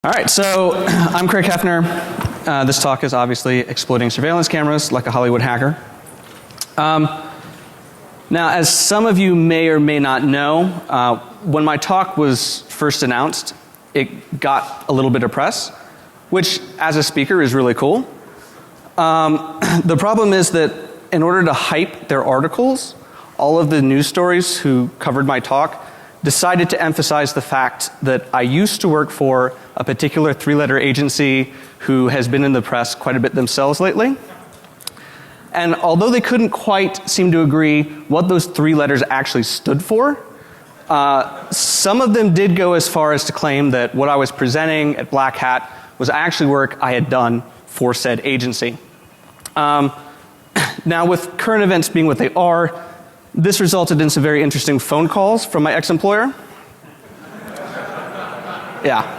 All right, so I'm Craig Heffner. This talk is obviously exploiting surveillance cameras like a Hollywood hacker. Now, as some of you may or may not know, when my talk was first announced, it got a little bit of press, which as a speaker is really cool. The problem is that in order to hype their articles, all of the news stories who covered my talk decided to emphasize the fact that I used to work for a particular three-letter agency who has been in the press quite a bit themselves lately. And although they couldn't quite seem to agree what those three letters actually stood for, some of them did go as far as to claim that what I was presenting at Black Hat was actually work I had done for said agency. Now, with current events being what they are, this resulted in some very interesting phone calls from my ex-employer. Yeah.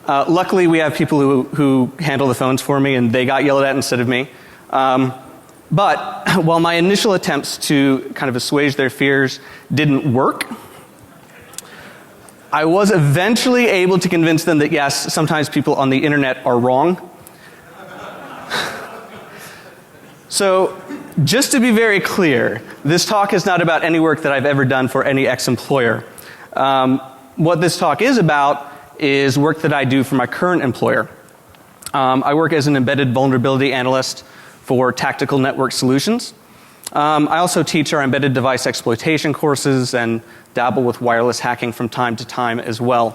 Luckily, we have people who handle the phones for me, and they got yelled at instead of me. But while my initial attempts to kind of assuage their fears didn't work, I was eventually able to convince them that yes, sometimes people on the internet are wrong. So, just to be very clear, this talk is not about any work that I've ever done for any ex-employer. What this talk is about is work that I do for my current employer. I work as an embedded vulnerability analyst for Tactical Network Solutions. I also teach our embedded device exploitation courses and dabble with wireless hacking from time to time as well.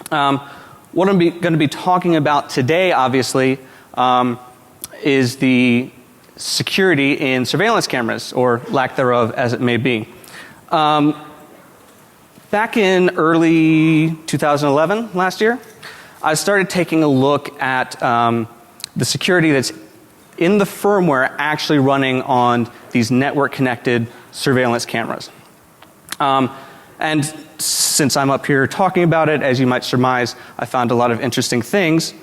What I'm going to be talking about today, obviously, is the security in surveillance cameras, or lack thereof as it may be. Back in early 2011, last year, I started taking a look at the security that's in the firmware actually running on these network connected surveillance cameras. And since I'm up here talking about it, as you might surmise, I found a lot of interesting things.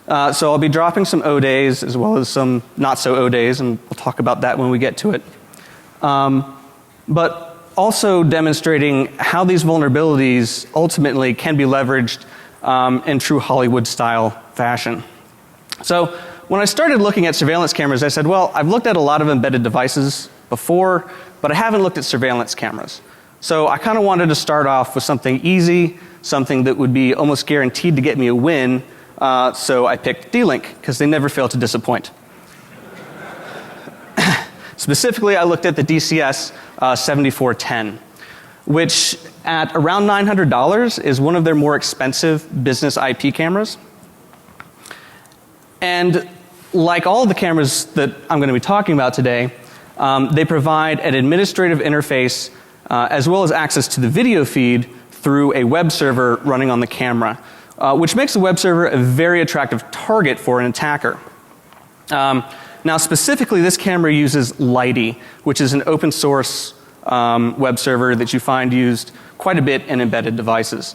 So I'll be dropping some O-days as well as some not so O-days, and we'll talk about that when we get to it. But also demonstrating how these vulnerabilities ultimately can be leveraged in true Hollywood style fashion. So when I started looking at surveillance cameras, I said, well, I've looked at a lot of embedded devices before, but I haven't looked at surveillance cameras. So I kind of wanted to start off with something easy, something that would be almost guaranteed to get me a win. So I picked DLink, because they never fail to disappoint. Specifically, I looked at the DCS7410, which at around $900 is one of their more expensive business IP cameras. And like all the cameras that I'm going to be talking about today, they provide an administrative interface as well as access to the video feed through a web server running on the camera. Which makes the web server a very attractive target for an attacker. Now specifically, this camera uses Lighty, which is an open source web server that you find used quite a bit in embedded devices.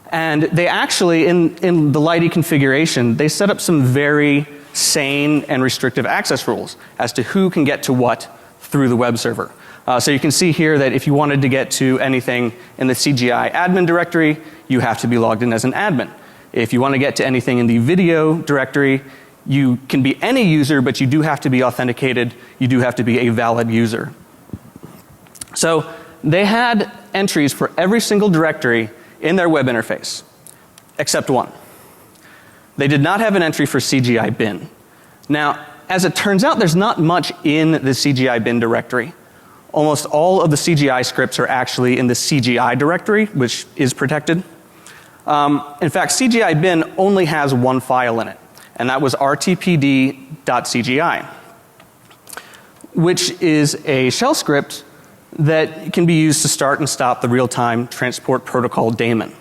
And they actually, in the Lighty configuration, they set up some very sane and restrictive access rules as to who can get to what through the web server. So you can see here that if you wanted to get to anything in the CGI admin directory, you have to be logged in as an admin. If you want to get to anything in the video directory, you can be any user, but you do have to be authenticated. You do have to be a valid user. So they had entries for every single directory in their web interface, except one. They did not have an entry for CGI bin. Now, as it turns out, there's not much in the CGI bin directory. Almost all of the CGI scripts are actually in the CGI directory, which is protected. In fact, CGI bin only has one file in it, and that was rtpd.cgi, which is a shell script that can be used to start and stop the real-time transport protocol daemon.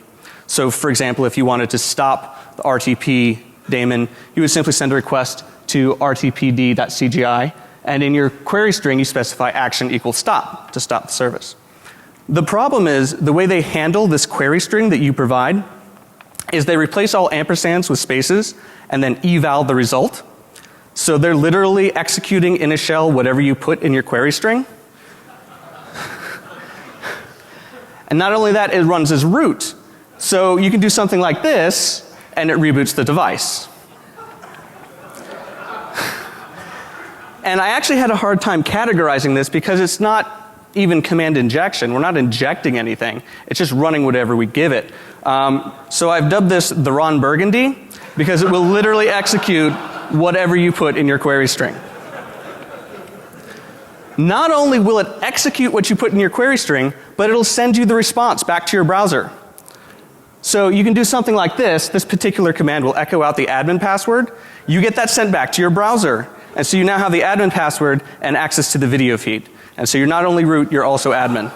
So for example, if you wanted to stop the RTP daemon, you would simply send a request to rtpd.cgi, and in your query string you specify action equals stop to stop the service. The problem is the way they handle this query string that you provide is they replace all ampersands with spaces and then eval the result. So they're literally executing in a shell whatever you put in your query string. And not only that, it runs as root. So you can do something like this, and it reboots the device. And I actually had a hard time categorizing this because it's not even command injection. We're not injecting anything. It's just running whatever we give it. So I've dubbed this the Ron Burgundy because it will literally execute whatever you put in your query string. Not only will it execute what you put in your query string, but it'll send you the response back to your browser. So you can do something like this. This particular command will echo out the admin password. You get that sent back to your browser. And so you now have the admin password and access to the video feed. And so you're not only root, you're also admin.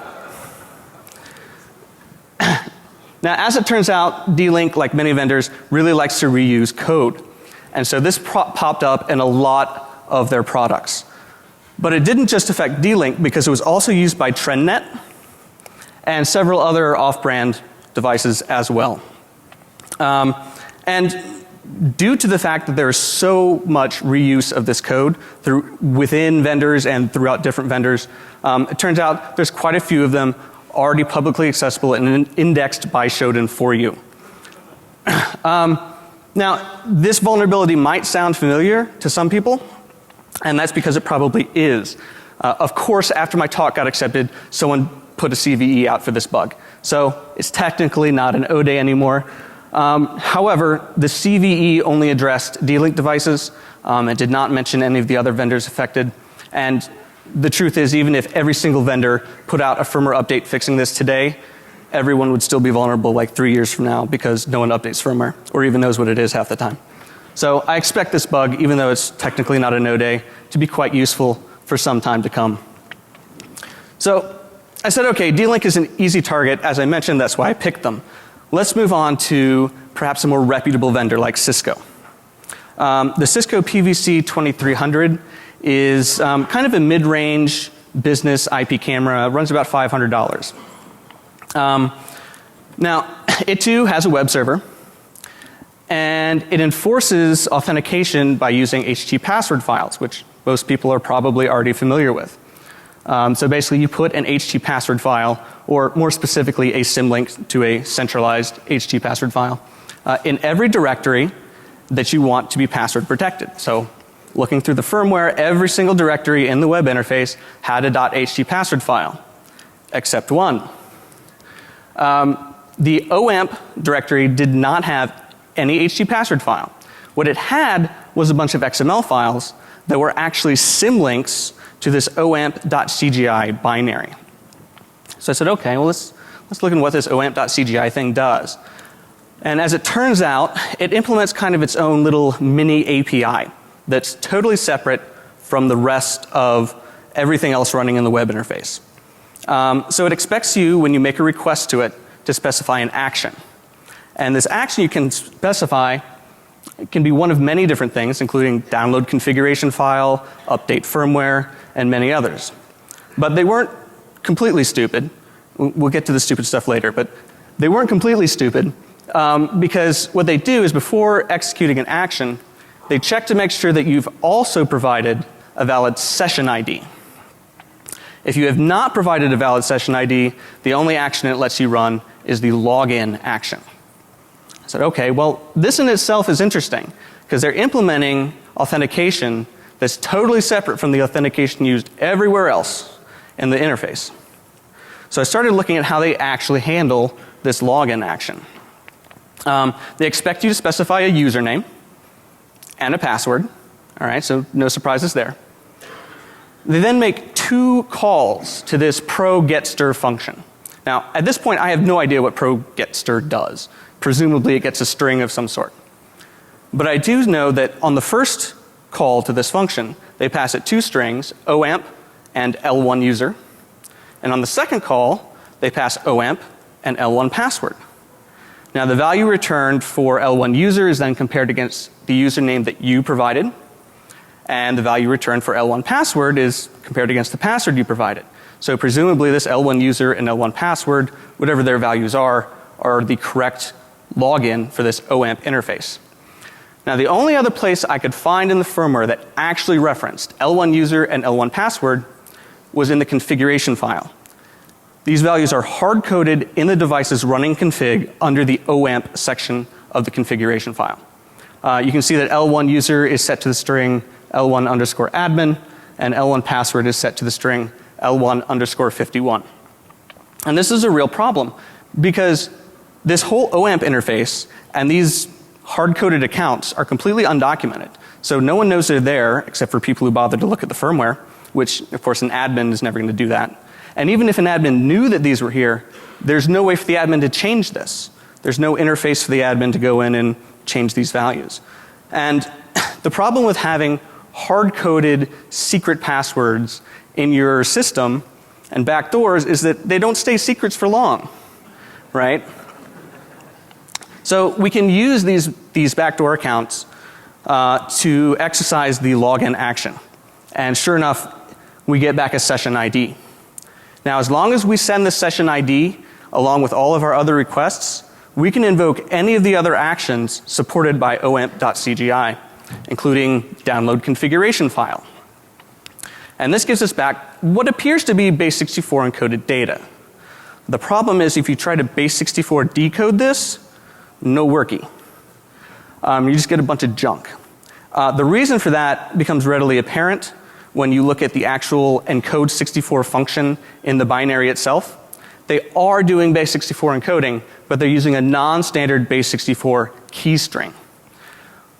Now, as it turns out, DLink, like many vendors, really likes to reuse code. And so this popped up in a lot of their products. But it didn't just affect DLink because it was also used by Trendnet and several other off-brand devices as well. And due to the fact that there is so much reuse of this code within vendors and throughout different vendors, it turns out there's quite a few of them already publicly accessible and indexed by Shodan for you. Now, this vulnerability might sound familiar to some people, and that's because it probably is. Of course, after my talk got accepted, someone put a CVE out for this bug. So it's technically not an O day anymore. However, the CVE only addressed DLink devices. It did not mention any of the other vendors affected. And the truth is, even if every single vendor put out a firmware update fixing this today, everyone would still be vulnerable like 3 years from now because no one updates firmware or even knows what it is half the time. So I expect this bug, even though it's technically not a no day, to be quite useful for some time to come. So I said, okay, DLink is an easy target. As I mentioned, that's why I picked them. Let's move on to perhaps a more reputable vendor like Cisco. The Cisco PVC 2300 is kind of a mid-range business IP camera. Runs about $500. Now, it too has a web server, and it enforces authentication by using HT password files, which most people are probably already familiar with. So basically you put an HT password file, or more specifically a symlink to a centralized HT password file, in every directory that you want to be password protected. So looking through the firmware, every single directory in the web interface had a .ht password file, except one. The OAMP directory did not have any HT password file. What it had was a bunch of XML files that were actually symlinks to this oamp.cgi binary. So I said, okay, well let's look at what this oamp.cgi thing does. And as it turns out, it implements kind of its own little mini API that's totally separate from the rest of everything else running in the web interface. So it expects you, when you make a request to it, to specify an action. And this action you can specify can be one of many different things, including download configuration file, update firmware, and many others. But they weren't completely stupid. We'll get to the stupid stuff later, but they weren't completely stupid because what they do is before executing an action, they check to make sure that you've also provided a valid session ID. If you have not provided a valid session ID, the only action it lets you run is the login action. I said, okay, well, this in itself is interesting because they're implementing authentication that's totally separate from the authentication used everywhere else in the interface. So I started looking at how they actually handle this login action. They expect you to specify a username and a password. All right, so no surprises there. They then make 2 calls to this pro-get-stir function. Now, at this point, I have no idea what pro-get-stir does. Presumably, it gets a string of some sort. But I do know that on the first call to this function, they pass it 2 strings, OAMP and L1 user. And on the second call, they pass OAMP and L1 password. Now, the value returned for L1 user is then compared against the username that you provided. And the value returned for L1 password is compared against the password you provided. So presumably this L1 user and L1 password, whatever their values are the correct login for this OAMP interface. Now, the only other place I could find in the firmware that actually referenced L1 user and L1 password was in the configuration file. These values are hard-coded in the device's running config under the OAMP section of the configuration file. You can see that L1 user is set to the string L1 underscore admin, and L1 password is set to the string L1 underscore 51. And this is a real problem because this whole OAMP interface and these hard-coded accounts are completely undocumented. So no one knows they're there except for people who bother to look at the firmware, which of course an admin is never going to do that. And even if an admin knew that these were here, there's no way for the admin to change this. There's no interface for the admin to go in and change these values. And the problem with having hard-coded secret passwords in your system and backdoors is that they don't stay secrets for long, right? So we can use these backdoor accounts to exercise the login action. And sure enough, we get back a session ID. Now as long as we send the session ID along with all of our other requests, we can invoke any of the other actions supported by oamp.cgi, including download configuration file. And this gives us back what appears to be base64 encoded data. The problem is if you try to base64 decode this, no worky. You just get a bunch of junk. The reason for that becomes readily apparent when you look at the actual encode 64 function in the binary itself. They are doing base64 encoding, but they're using a non-standard base64 key string.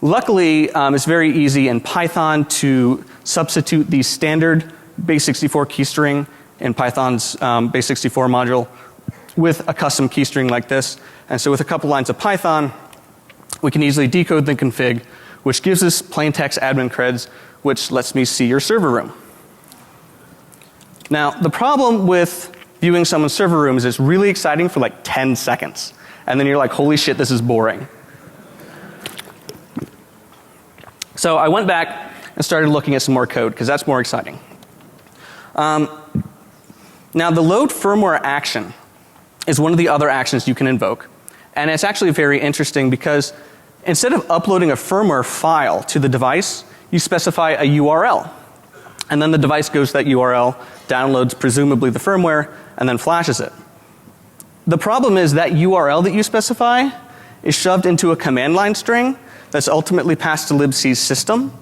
Luckily, it's very easy in Python to substitute the standard base64 key string in Python's base64 module with a custom key string like this. And so with a couple lines of Python, we can easily decode the config, which gives us plain text admin creds, which lets me see your server room. Now, the problem with viewing someone's server room is it's really exciting for like 10 seconds. And then you're like, holy shit, this is boring. So I went back and started looking at some more code because that's more exciting. Now the load firmware action is one of the other actions you can invoke. And it's actually very interesting because instead of uploading a firmware file to the device, you specify a URL. And then the device goes to that URL, downloads presumably the firmware, and then flashes it. The problem is that URL that you specify is shoved into a command line string that's ultimately passed to libc's system.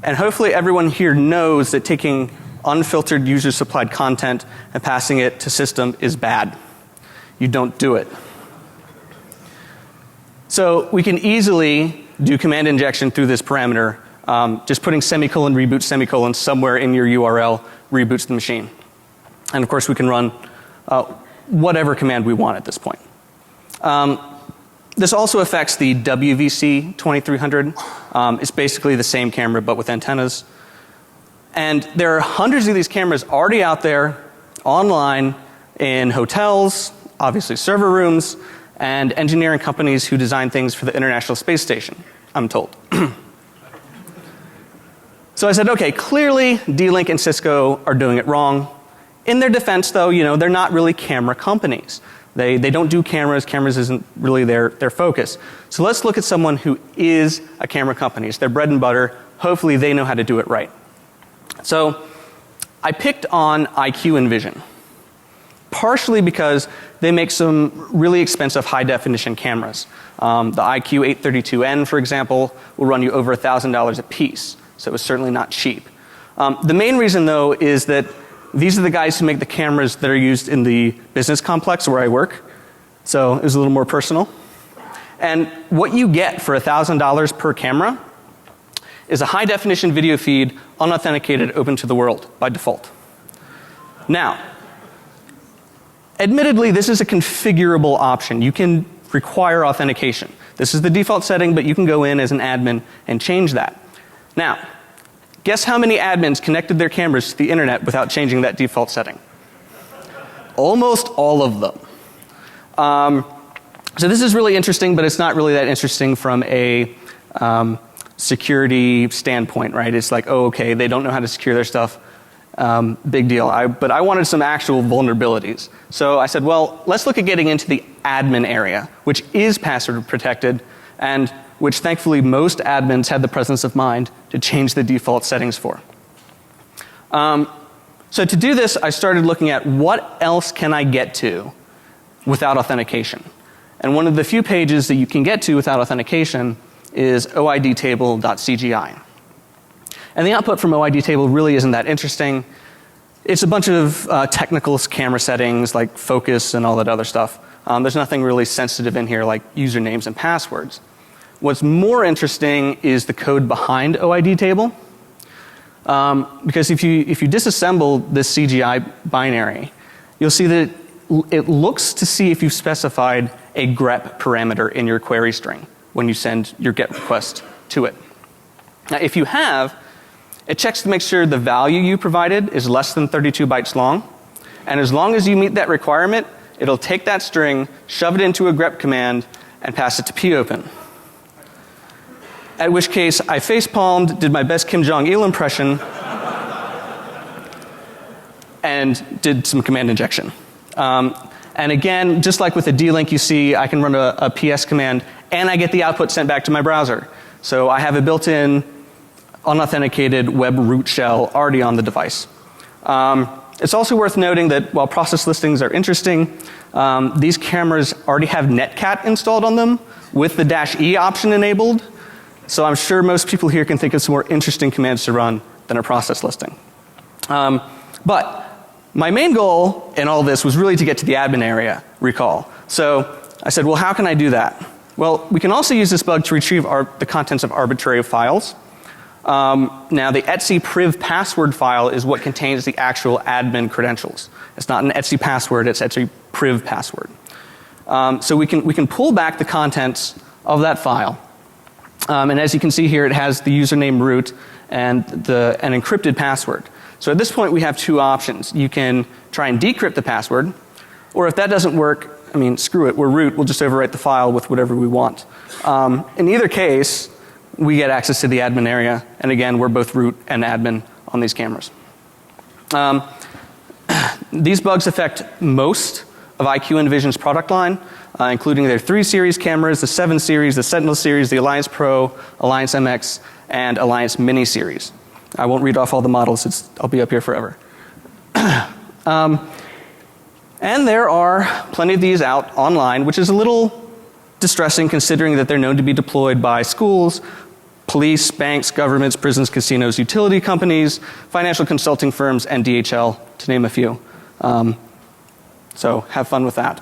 And hopefully everyone here knows that taking unfiltered user supplied content and passing it to system is bad. You don't do it. So we can easily do command injection through this parameter. Just putting semicolon reboot semicolon somewhere in your URL reboots the machine. And of course we can run whatever command we want at this point. This also affects the WVC2300. It's basically the same camera but with antennas. And there are hundreds of these cameras already out there online in hotels, obviously server rooms, and engineering companies who design things for the International Space Station, I'm told. So I said, okay, clearly DLink and Cisco are doing it wrong. In their defense though, you know, they're not really camera companies. They don't do cameras. Cameras isn't really their focus. So let's look at someone who is a camera company. It's their bread and butter. Hopefully they know how to do it right. So I picked on IQInvision. Partially because they make some really expensive high definition cameras. The IQ832N, for example, will run you over $1,000 a piece. So it's certainly not cheap. The main reason though is that these are the guys who make the cameras that are used in the business complex where I work. So it was a little more personal. And what you get for $1,000 per camera is a high definition video feed, unauthenticated, open to the world by default. Now, admittedly this is a configurable option. You can require authentication. This is the default setting, but you can go in as an admin and change that. Now, guess how many admins connected their cameras to the internet without changing that default setting? Almost all of them. So this is really interesting, but it's not really that interesting from a security standpoint, right? It's like, oh, okay, they don't know how to secure their stuff. Big deal. But I wanted some actual vulnerabilities. So I said, well, let's look at getting into the admin area, which is password protected and which thankfully most admins had the presence of mind to change the default settings for. So to do this, I started looking at what else can I get to without authentication. And one of the few pages that you can get to without authentication is oidtable.cgi. And the output from oidtable really isn't that interesting. It's a bunch of technical camera settings like focus and all that other stuff. There's nothing really sensitive in here like usernames and passwords. What's more interesting is the code behind oidtable. Because if you disassemble this CGI binary, you'll see that it looks to see if you've specified a grep parameter in your query string when you send your GET request to it. Now, if you have, it checks to make sure the value you provided is less than 32 bytes long. And as long as you meet that requirement, it'll take that string, shove it into a grep command, and pass it to popen. At which case, I facepalmed, did my best Kim Jong-il impression, and did some command injection. And again, just like with the DLink, you see I can run a PS command, and I get the output sent back to my browser. So I have a built-in, unauthenticated web root shell already on the device. It's also worth noting that while process listings are interesting, these cameras already have Netcat installed on them with the -E option enabled. So I'm sure most people here can think of some more interesting commands to run than a process listing. But my main goal in all this was really to get to the admin area, recall. So I said, well, how can I do that? Well, we can also use this bug to retrieve the contents of arbitrary files. Now, the etc priv password file is what contains the actual admin credentials. It's not an etc password, it's etc priv password. So we can pull back the contents of that file. And as you can see here, it has the username root and an encrypted password. So at this point, we have two options. You can try and decrypt the password, or if that doesn't work, I mean, screw it, we're root, we'll just overwrite the file with whatever we want. In either case, we get access to the admin area, and again, we're both root and admin on these cameras. These bugs affect most of IQInvision's product line, including their 3 series cameras, the 7 series, the Sentinel series, the Alliance Pro, Alliance MX, and Alliance Mini series. I won't read off all the models, I'll be up here forever. And there are plenty of these out online, which is a little distressing considering that they're known to be deployed by schools, police, banks, governments, prisons, casinos, utility companies, financial consulting firms, and DHL, to name a few. So have fun with that.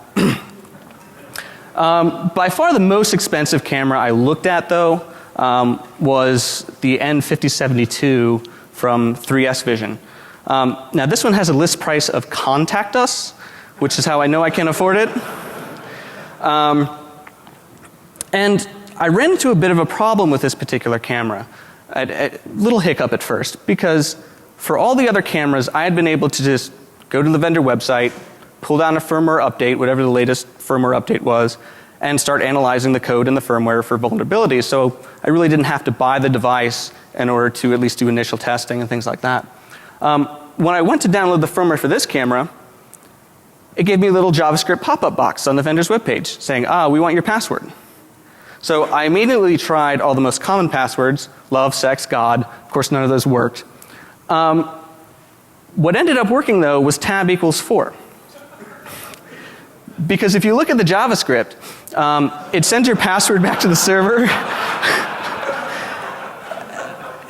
By far the most expensive camera I looked at though was the N5072 from 3S Vision. Now this one has a list price of contact us, which is how I know I can afford it. And I ran into a bit of a problem with this particular camera. A little hiccup at first, because for all the other cameras I had been able to just go to the vendor website, pull down a firmware update, whatever the latest firmware update was, and start analyzing the code in the firmware for vulnerabilities. So I really didn't have to buy the device in order to at least do initial testing and things like that. When I went to download the firmware for this camera, it gave me a little JavaScript pop-up box on the vendor's webpage saying, we want your password. So I immediately tried all the most common passwords, love, sex, God. Of course, none of those worked. What ended up working though was tab equals 4. Because if you look at the JavaScript, it sends your password back to the server.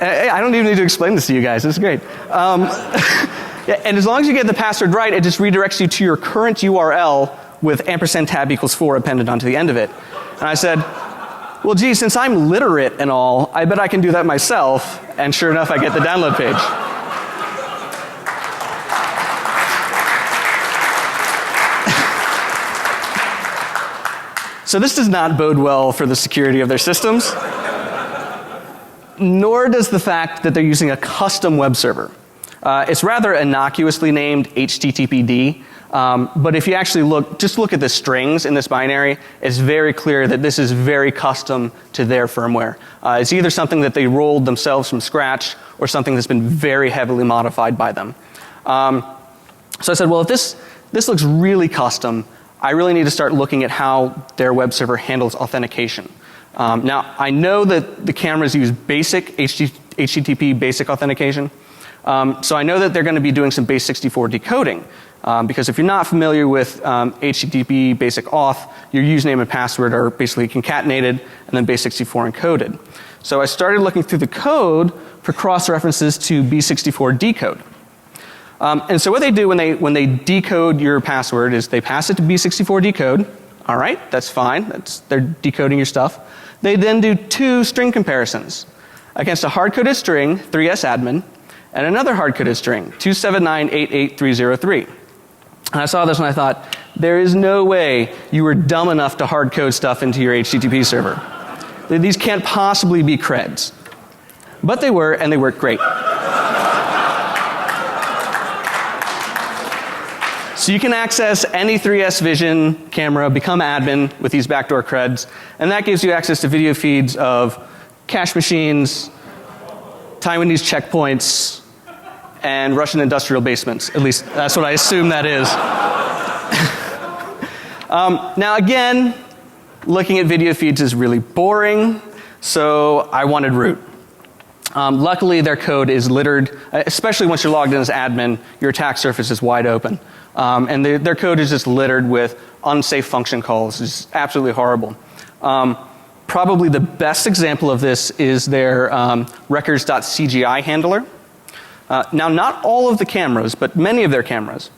I don't even need to explain this to you guys, this is great. Yeah, and as long as you get the password right, it just redirects you to your current URL with ampersand tab equals 4 appended onto the end of it. And I said, well gee, since I'm literate and all, I bet I can do that myself. And sure enough, I get the download page. So this does not bode well for the security of their systems. Nor does the fact that they're using a custom web server. It's rather innocuously named HTTPD. But if you actually just look at the strings in this binary, it's very clear that this is very custom to their firmware. It's either something that they rolled themselves from scratch or something that's been very heavily modified by them. So I said, well, if this looks really custom, I really need to start looking at how their web server handles authentication. Now, I know that the cameras use basic HTTP basic authentication. So I know that they're going to be doing some base64 decoding. Because if you're not familiar with HTTP basic auth, your username and password are basically concatenated and then base64 encoded. So I started looking through the code for cross references to B64 decode. And so what they do when they decode your password is they pass it to B64 decode. All right, that's fine. They're decoding your stuff. They then do two string comparisons against a hard-coded string, 3S admin, and another hard-coded string, 279888303. And I saw this and I thought, there is no way you were dumb enough to hard code stuff into your HTTP server. These can't possibly be creds. But they were, and they worked great. So you can access any 3S Vision camera, become admin with these backdoor creds, and that gives you access to video feeds of cache machines, Taiwanese checkpoints, and Russian industrial basements. At least that's what I assume that is. Now again, looking at video feeds is really boring, so I wanted root. Luckily their code is littered, especially once you're logged in as admin, your attack surface is wide open. And their code is just littered with unsafe function calls. It's absolutely horrible. Probably the best example of this is their records.cgi handler. Now not all of the cameras, but many of their cameras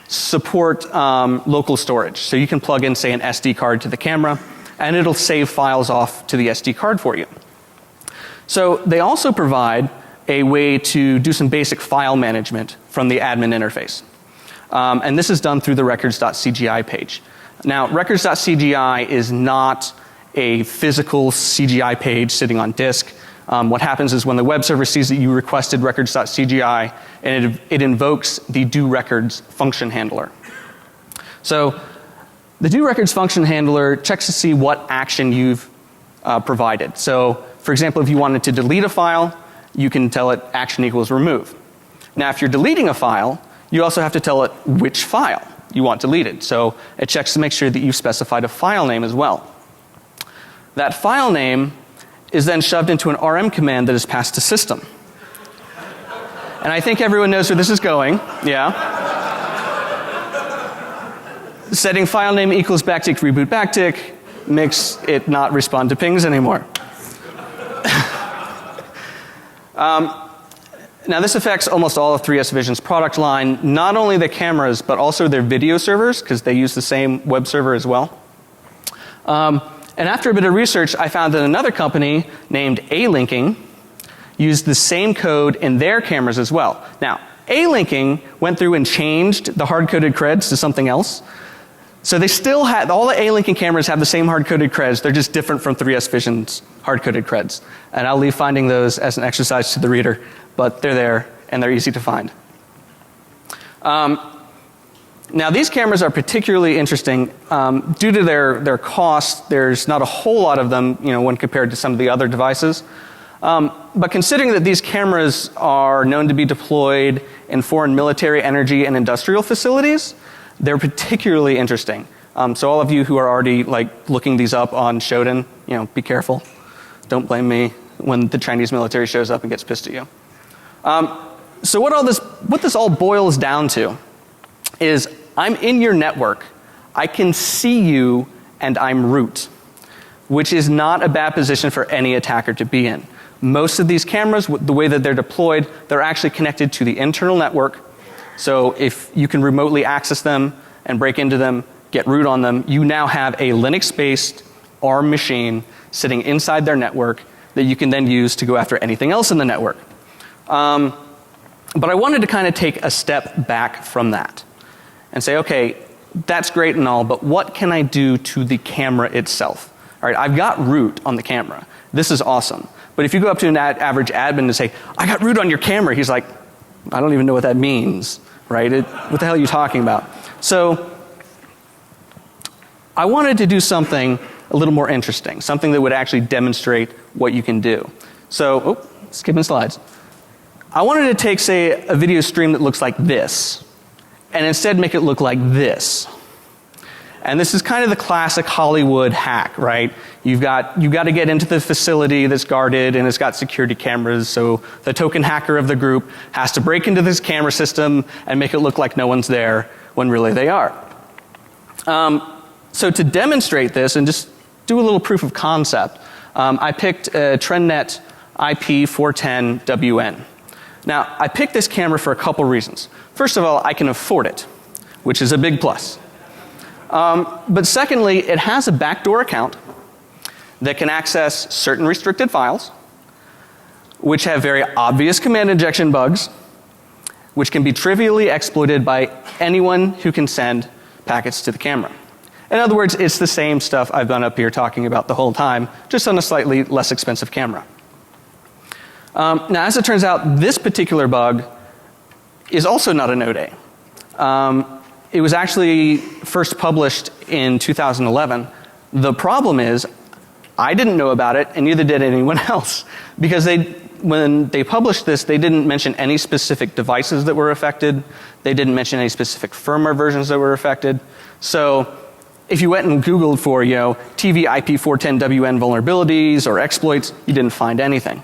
support local storage. So you can plug in, say, an SD card to the camera and it'll save files off to the SD card for you. So they also provide a way to do some basic file management from the admin interface. And this is done through the records.cgi page. Now records.cgi is not a physical CGI page sitting on disk. What happens is when the web server sees that you requested records.cgi, and it invokes the doRecords function handler. So the doRecords function handler checks to see what action you've provided. So for example, if you wanted to delete a file, you can tell it action equals remove. Now if you're deleting a file, you also have to tell it which file you want deleted. So it checks to make sure that you've specified a file name as well. That file name is then shoved into an RM command that is passed to system. And I think everyone knows where this is going. Yeah. Setting file name equals backtick reboot backtick makes it not respond to pings anymore. Now this affects almost all of 3S Vision's product line, not only the cameras but also their video servers, because they use the same web server as well. And after a bit of research, I found that another company named Alinking used the same code in their cameras as well. Now Alinking went through and changed the hard-coded creds to something else. So they still had, all the Alinking cameras have the same hard-coded creds, they're just different from 3S Vision's hard-coded creds. And I'll leave finding those as an exercise to the reader, but they're there and they're easy to find. Now these cameras are particularly interesting due to their cost. There's not a whole lot of them, when compared to some of the other devices. But considering that these cameras are known to be deployed in foreign military, energy, and industrial facilities, they're particularly interesting. So all of you who are already looking these up on Shodan, be careful. Don't blame me when the Chinese military shows up and gets pissed at you. So what this all boils down to is I'm in your network. I can see you and I'm root, which is not a bad position for any attacker to be in. Most of these cameras, the way that they're deployed, they're actually connected to the internal network. So if you can remotely access them and break into them, get root on them, you now have a Linux-based ARM machine sitting inside their network that you can then use to go after anything else in the network. But I wanted to kind of take a step back from that and say, okay, that's great and all, but what can I do to the camera itself? All right, I've got root on the camera. This is awesome. But if you go up to an average admin and say, I got root on your camera, he's like, I don't even know what that means, right? What the hell are you talking about? So I wanted to do something a little more interesting, something that would actually demonstrate what you can do. So, skipping slides. I wanted to take, say, a video stream that looks like this, and instead make it look like this. And this is kind of the classic Hollywood hack, right? You've got to get into the facility that's guarded and it's got security cameras, so the token hacker of the group has to break into this camera system and make it look like no one's there when really they are. So to demonstrate this and just do a little proof of concept, I picked a Trendnet IP410WN. Now, I picked this camera for a couple reasons. First of all, I can afford it, which is a big plus. But secondly, it has a backdoor account that can access certain restricted files, which have very obvious command injection bugs, which can be trivially exploited by anyone who can send packets to the camera. In other words, it's the same stuff I've been up here talking about the whole time, just on a slightly less expensive camera. Now, as it turns out, this particular bug is also not a Node A. It was actually first published in 2011. The problem is, I didn't know about it, and neither did anyone else, because when they published this, they didn't mention any specific devices that were affected. They didn't mention any specific firmware versions that were affected. So, if you went and Googled for, TV IP410WN vulnerabilities or exploits, you didn't find anything.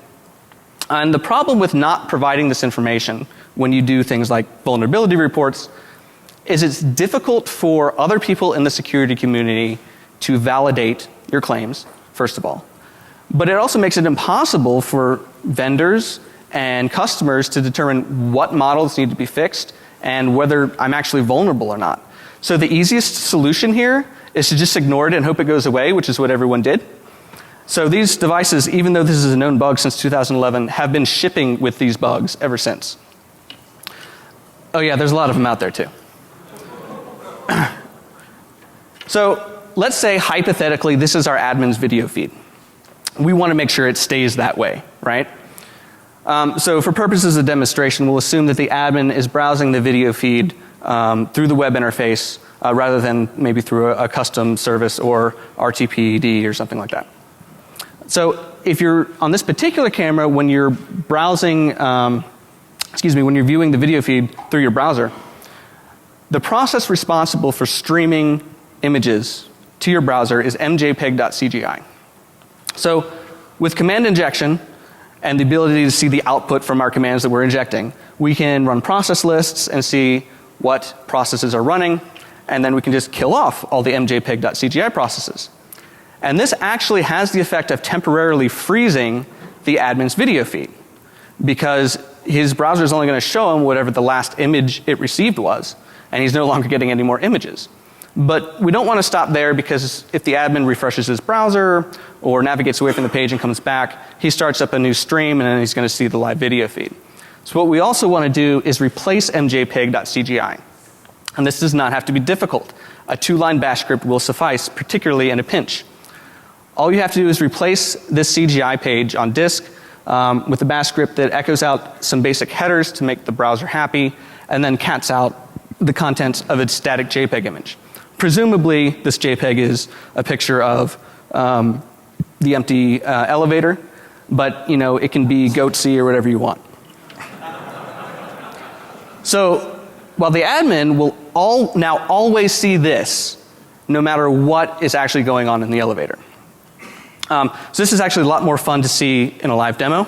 And the problem with not providing this information when you do things like vulnerability reports is it's difficult for other people in the security community to validate your claims, first of all. But it also makes it impossible for vendors and customers to determine what models need to be fixed and whether I'm actually vulnerable or not. So the easiest solution here is to just ignore it and hope it goes away, which is what everyone did. So these devices, even though this is a known bug since 2011, have been shipping with these bugs ever since. Oh yeah, there's a lot of them out there too. So let's say hypothetically this is our admin's video feed. We want to make sure it stays that way, right? So for purposes of demonstration, we'll assume that the admin is browsing the video feed through the web interface rather than maybe through a custom service or RTPD or something like that. So if you're on this particular camera, when you're browsing, when you're viewing the video feed through your browser, the process responsible for streaming images to your browser is mjpeg.cgi. So with command injection and the ability to see the output from our commands that we're injecting, we can run process lists and see what processes are running, and then we can just kill off all the mjpeg.cgi processes. And this actually has the effect of temporarily freezing the admin's video feed, because his browser is only going to show him whatever the last image it received was, and he's no longer getting any more images. But we don't want to stop there, because if the admin refreshes his browser or navigates away from the page and comes back, he starts up a new stream and then he's going to see the live video feed. So what we also want to do is replace mjpeg.cgi. And this does not have to be difficult. A 2-line bash script will suffice, particularly in a pinch. All you have to do is replace this CGI page on disk with a bash script that echoes out some basic headers to make the browser happy, and then cats out the contents of a static JPEG image. Presumably, this JPEG is a picture of the empty elevator, but it can be goatsy or whatever you want. So while the admin will now always see this, no matter what is actually going on in the elevator. So this is actually a lot more fun to see in a live demo.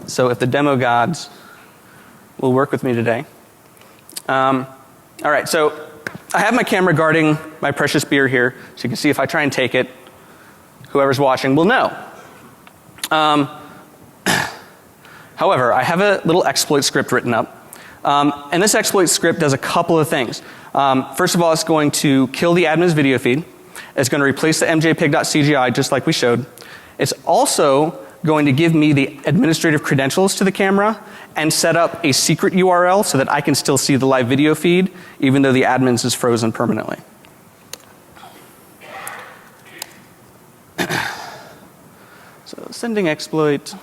So if the demo gods will work with me today. All right, so I have my camera guarding my precious beer here, so you can see if I try and take it, whoever's watching will know. However, I have a little exploit script written up. And this exploit script does a couple of things. First of all, it's going to kill the admin's video feed. It's going to replace the mjpeg.cgi just like we showed. It's also going to give me the administrative credentials to the camera and set up a secret URL so that I can still see the live video feed even though the admin's is frozen permanently. So sending exploit.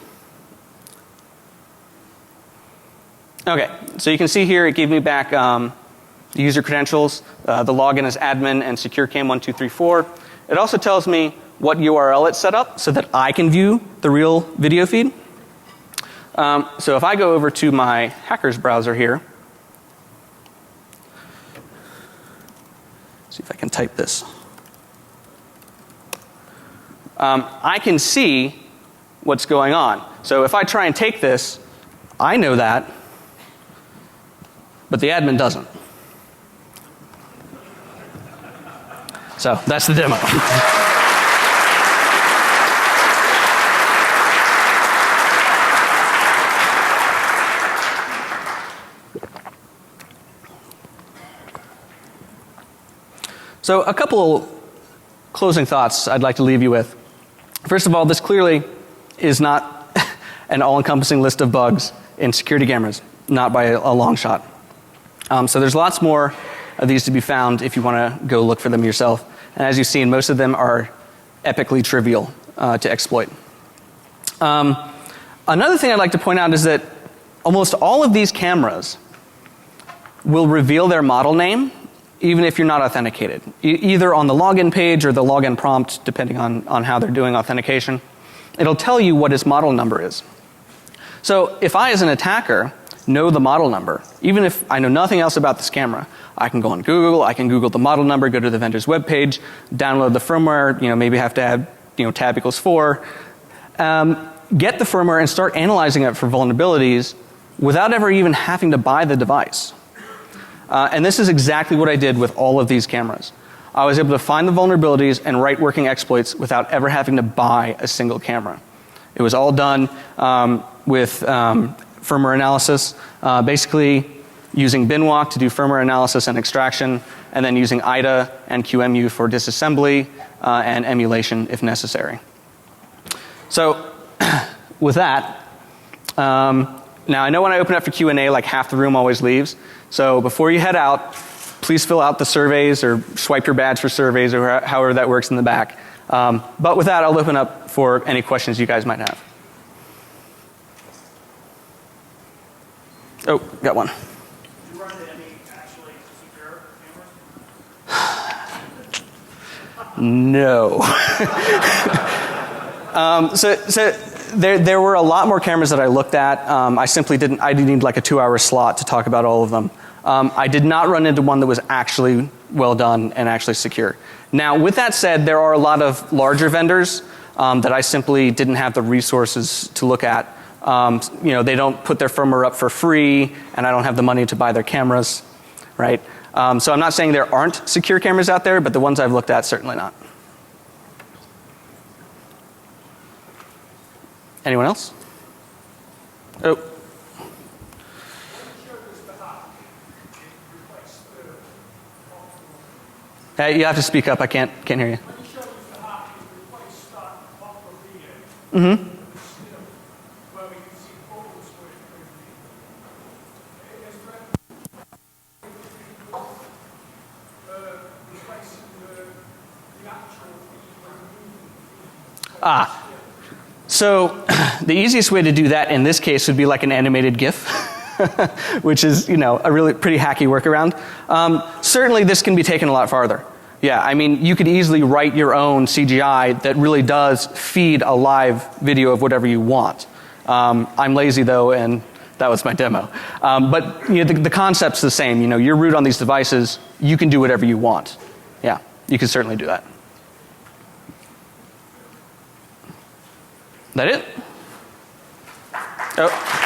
Okay, so you can see here it gave me back the user credentials, the login as admin and securecam1234. It also tells me what URL it's set up so that I can view the real video feed. So if I go over to my hacker's browser here, See if I can type this. I can see what's going on. So if I try and take this, I know that, but the admin doesn't. So that's the demo. So a couple closing thoughts I'd like to leave you with. First of all, this clearly is not an all-encompassing list of bugs in security cameras, not by a long shot. So there's lots more of these to be found if you want to go look for them yourself. And as you've seen, most of them are epically trivial to exploit. Another thing I'd like to point out is that almost all of these cameras will reveal their model name even if you're not authenticated, either on the login page or the login prompt, depending on how they're doing authentication. It'll tell you what its model number is. So if I, as an attacker, know the model number, even if I know nothing else about this camera, I can go on Google, I can Google the model number, go to the vendor's webpage, download the firmware, maybe have to add, tab =4, get the firmware and start analyzing it for vulnerabilities without ever even having to buy the device. And this is exactly what I did with all of these cameras. I was able to find the vulnerabilities and write working exploits without ever having to buy a single camera. It was all done with firmware analysis, basically using binwalk to do firmware analysis and extraction, and then using IDA and QEMU for disassembly and emulation if necessary. So with that, now I know when I open up for Q&A, like half the room always leaves. So before you head out, please fill out the surveys or swipe your badge for surveys or however that works in the back. But with that, I'll open up for any questions you guys might have. Oh, got one. Did you run into any actually secure cameras? No. So there were a lot more cameras that I looked at. I simply didn't, I did need like a 2-hour slot to talk about all of them. I did not run into one that was actually well done and actually secure. Now with that said, there are a lot of larger vendors that I simply didn't have the resources to look at. They don't put their firmware up for free and I don't have the money to buy their cameras, right? So I'm not saying there aren't secure cameras out there, but the ones I've looked at, certainly not. Anyone else? Oh. You have to speak up. I can't hear you. Mm-hmm. So the easiest way to do that in this case would be like an animated GIF, which is, a really pretty hacky workaround. Certainly this can be taken a lot farther. Yeah, I mean, you could easily write your own CGI that really does feed a live video of whatever you want. I'm lazy though, and that was my demo. But the concept's the same. You're root on these devices, you can do whatever you want. Yeah, you can certainly do that. That it? Oh.